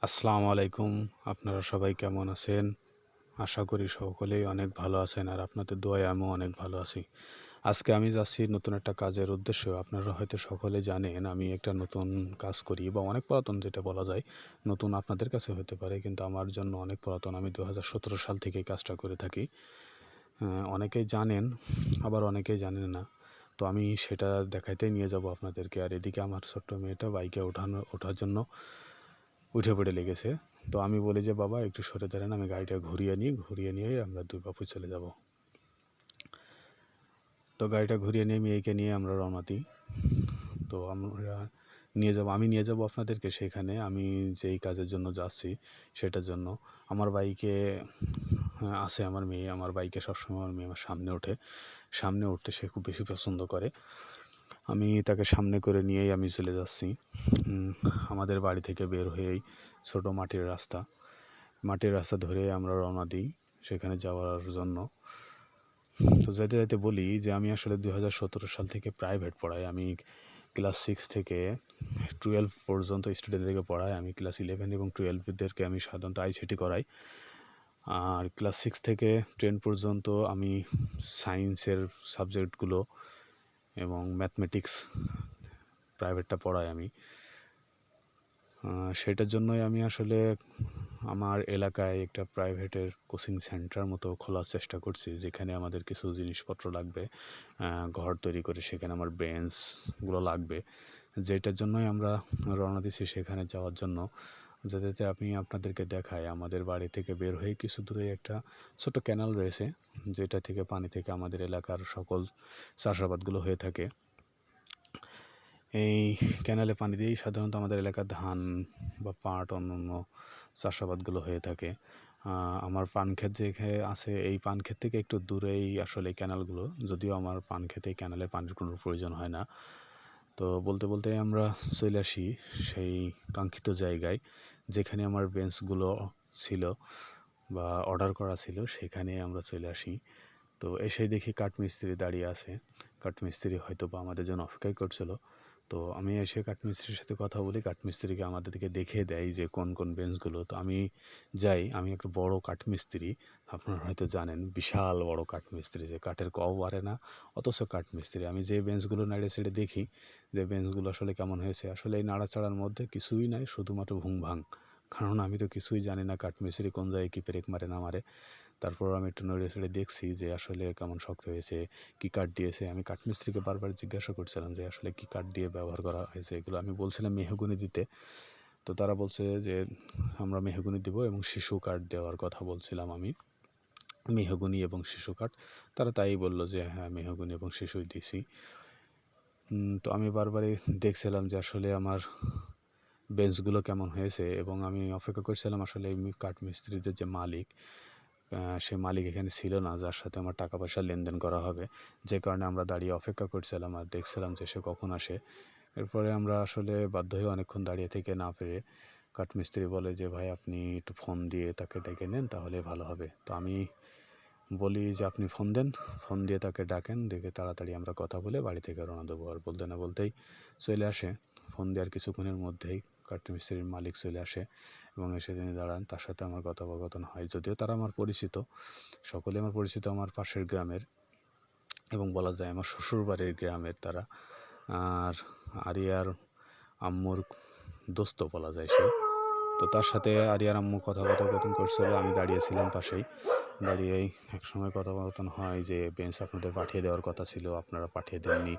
আসসালামু আলাইকুম। আপনারা সবাই কেমন আছেন? আশা করি সকলেই অনেক ভালো আছেন আর আপনাদের দোয়ায় আমিও অনেক ভালো আছি। আজকে আমি যাচ্ছি নতুন একটা কাজের উদ্দেশ্যে। আপনারা হয়তো সকলে জানেন আমি একটা নতুন কাজ করি বা অনেক পুরাতন যেটা বলা যায়। নতুন আপনাদের কাছে হতে পারে কিন্তু আমার জন্য অনেক পুরাতন। আমি ২০১৭ সাল থেকে এই কাজটা করে থাকি। অনেকেই জানেন আবার অনেকেই জানেন না। তো আমি সেটা দেখাইতেই নিয়ে যাব আপনাদেরকে। আর এদিকে আমার ছোট্ট মেয়েটা বাইকে ওঠার জন্য উঠে পড়ে লেগেছে। তো আমি বলি যে, "বাবা একটু সরে দাঁড়ান, আমি গাড়িটা ঘুরিয়ে নিয়ে আমরা ২ বাপু চলে যাব।" তো গাড়িটা ঘুরিয়ে নিয়ে মেয়েকে নিয়ে আমরা রওনা দিই। তো আমি নিয়ে যাব আপনাদেরকে সেখানে। আমি যেই কাজের জন্য যাচ্ছি সেটার জন্য। আমার বাইকে আছে আমার মেয়ে। আমার বাইকে সবসময় আমার মেয়ে আমার সামনে ওঠে। সামনে উঠতে সে খুব বেশি পছন্দ করে। আমি তাকে সামনে করে নিয়েই আমি চলে যাচ্ছি। আমাদের বাড়ি থেকে বের হয়েই ছোট মাটির রাস্তা ধরে আমরা রওনা দিই সেখানে যাওয়ার জন্য। তো যেতে যেতে বলি যে আমি আসলে ২০১৭ সাল থেকে প্রাইভেট পড়াই। আমি ক্লাস 6 থেকে 12 পর্যন্ত স্টুডেন্টদেরকে পড়াই। আমি ক্লাস 11 এবং 12 দেরকে আমি সাধারণত আইসিটি করাই। আর ক্লাস 6 থেকে 10 পর্যন্ত আমি সায়েন্সের সাবজেক্টগুলো এবং ম্যাথমেটিক্স প্রাইভেটটা পড়াই আমি। সেটার জন্যই আমি আসলে আমার এলাকায় একটা প্রাইভেটের কোচিং সেন্টার মতো খোলার চেষ্টা করছি, যেখানে আমাদের কিছু জিনিসপত্র লাগবে। ঘর তৈরি করে সেখানে আমার বেঞ্চগুলো লাগবে, যেটার জন্যই আমরা রওনা দিচ্ছি সেখানে যাওয়ার জন্য। যাতে আমি আপনাদেরকে দেখাই, আমাদের বাড়ি থেকে বের হয়ে কিছু দূরে একটা ছোট ক্যানাল রয়েছে, যেটা থেকে পানি থেকে আমাদের এলাকার সকল চাষাবাদগুলো হয়ে থাকে। এই ক্যানেলে পানি দিয়েই সাধারণত আমাদের এলাকার ধান বা পাট অন্যান্য চাষাবাদগুলো হয়ে থাকে। আমার পান ক্ষেত যেখানে আছে এই পান ক্ষেত থেকে একটু দূরেই আসলে এই ক্যানালগুলো, যদিও আমার পান ক্ষেতে এই ক্যানেলের পানির কোনো প্রয়োজন হয় না। তো বলতে বলতে আমরা চলে আসি সেই কাঙ্ক্ষিত জায়গায়, যেখানে আমার বেঞ্চগুলো ছিল বা অর্ডার করা ছিল, সেখানে আমরা চলে আসি। তো এসে দেখি কাঠমিস্ত্রি দাঁড়িয়ে আছে। কাঠমিস্ত্রি হয়তো বা আমাদের জন্য অপেক্ষাই করছিল। তো আমি এসে কাঠমিস্ত্রির সাথে কথা বলি। কাঠমিস্ত্রিকে আমাদেরকে দেখিয়ে দেয় যে কোন কোন বেঞ্চগুলো। তো আমি যাই। আমি একটা বড় কাঠমিস্ত্রি, আপনারা হয়তো জানেন বিশাল বড় কাঠমিস্ত্রি, যে কাঠের কও পারে না অথচ কাঠমিস্ত্রি। আমি যে বেঞ্চগুলো নেড়ে ছেড়ে দেখি যে বেঞ্চগুলো আসলে কেমন হয়েছে, আসলে এই নাড়াচাড়ার মধ্যে কিছুই নাই, শুধুমাত্র ভুংভাং। কারণ আমি তো কিছুই জানি না কাঠমিস্ত্রি কোন জায়গায় কী পেরেক মারে না মারে। তারপর আমি একটু নড়ে চড়ে দেখছি যে আসলে কেমন শক্ত হয়েছে, কী কাঠ দিয়েছে। আমি কাঠমিস্ত্রিকে বারবার জিজ্ঞাসা করছিলাম যে আসলে কী কাঠ দিয়ে ব্যবহার করা হয়েছে এগুলো। আমি বলছিলাম মেহগনি দিতে। তো তারা বলছে যে আমরা মেহগনি দিব এবং শিশু কাঠ দেওয়ার কথা বলছিলাম আমি, মেহগনি এবং শিশু কাঠ। তারা তাই বলল যে হ্যাঁ, মেহগনি এবং শিশুই দিছি। তো আমি বারবারই দেখছিলাম যে আসলে আমার বেঞ্চগুলো কেমন হয়েছে, এবং আমি অপেক্ষা করছিলাম আসলে কাঠমিস্ত্রিদের যে মালিক, সে মালিক এখানে ছিল না, যার সাথে আমার টাকা পয়সা লেনদেন করা হবে। যে কারণে আমরা দাঁড়িয়ে অপেক্ষা করছিলাম আর দেখছিলাম যে সে কখন আসে। এরপরে আমরা আসলে বাধ্য হয়ে অনেকক্ষণ দাঁড়িয়ে থেকে না পেরে কাঠমিস্ত্রি বলে যে ভাই আপনি একটু ফোন দিয়ে তাকে ডেকে নেন, তাহলে ভালো হবে। তো আমি বলি যে আপনি ফোন দিয়ে তাকে ডাকেন, ডেকে তাড়াতাড়ি আমরা কথা বলে বাড়ি থেকে রওনা দেবো। আর বলতে না বলতেই চলে আসে। ফোন দেওয়ার কিছুক্ষণের মধ্যেই কাঠমিস্ত্রির মালিক চলে আসে এবং এসে তিনি দাঁড়ান। তার সাথে আমার কথোপকথন হয়, যদিও তারা আমার পরিচিত, সকলে আমার পরিচিত আমার পাশের গ্রামের, এবং বলা যায় আমার শ্বশুরবাড়ির গ্রামের তারা। আর আরিয়ার আম্মুর দোস্ত বলা যায় সে। তো তার সাথে আরিয়ার আম্মু কথোপকথন করছিল, আমি দাঁড়িয়েছিলাম পাশেই। দাঁড়িয়েই একসময় কথোপকথন হয় যে বেঞ্চ আপনাদের পাঠিয়ে দেওয়ার কথা ছিল, আপনারা পাঠিয়ে দেননি।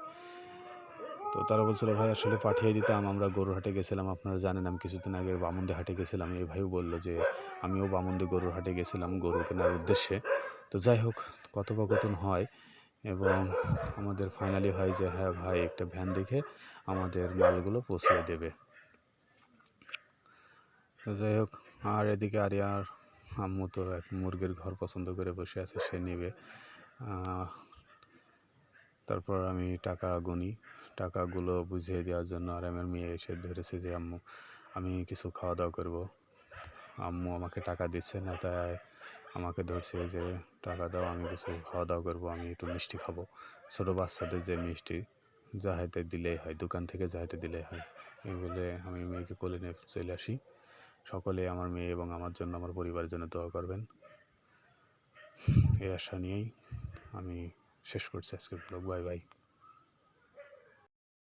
তো তারা বলছিল ভাই আসলে পাঠিয়ে দিতাম, আমরা গরুরহাটে গেছিলাম, আপনারা জানেন আমি কিছুদিন আগে বামুনদি হাটে গেছিলাম। এই ভাইও বললো যে আমিও বামুনদি গরুর হাটে গেছিলাম গরু কেনার উদ্দেশ্যে। তো যাই হোক, কথোপকথন হয় এবং আমাদের ফাইনালি হয় যে হ্যাঁ ভাই একটা ভ্যান দেখে আমাদের মালগুলো পৌঁছিয়ে দেবে। তো যাই হোক, আর এদিকে আরিয়ার আম্মু তো এক মুরগির ঘর পছন্দ করে বসে আছে, সে নেবে। তারপর আমি টাকা গুনি, টাকাগুলো বুঝিয়ে দেওয়ার জন্য আর আমার মেয়ে এসে ধরেছে যে আম্মু আমি কিছু খাওয়া দাওয়া করবো। আম্মু আমাকে টাকা দিচ্ছে না, তাই আমাকে ধরছে যে টাকা দাও, আমি কিছু খাওয়া দাওয়া করবো, আমি একটু মিষ্টি খাবো। ছোটো বাচ্চাদের যে মিষ্টি যা হাতে দিলেই হয়, দোকান থেকে যা হাতে দিলেই হয়, এই বলে আমি মেয়েকে কোলে নিয়ে চলে আসি। সকলে আমার মেয়ে এবং আমার জন্য, আমার পরিবারের জন্য দোয়া করবেন। এই আশা নিয়েই আমি শেষ করছি আজকের ব্লগ। Bye bye.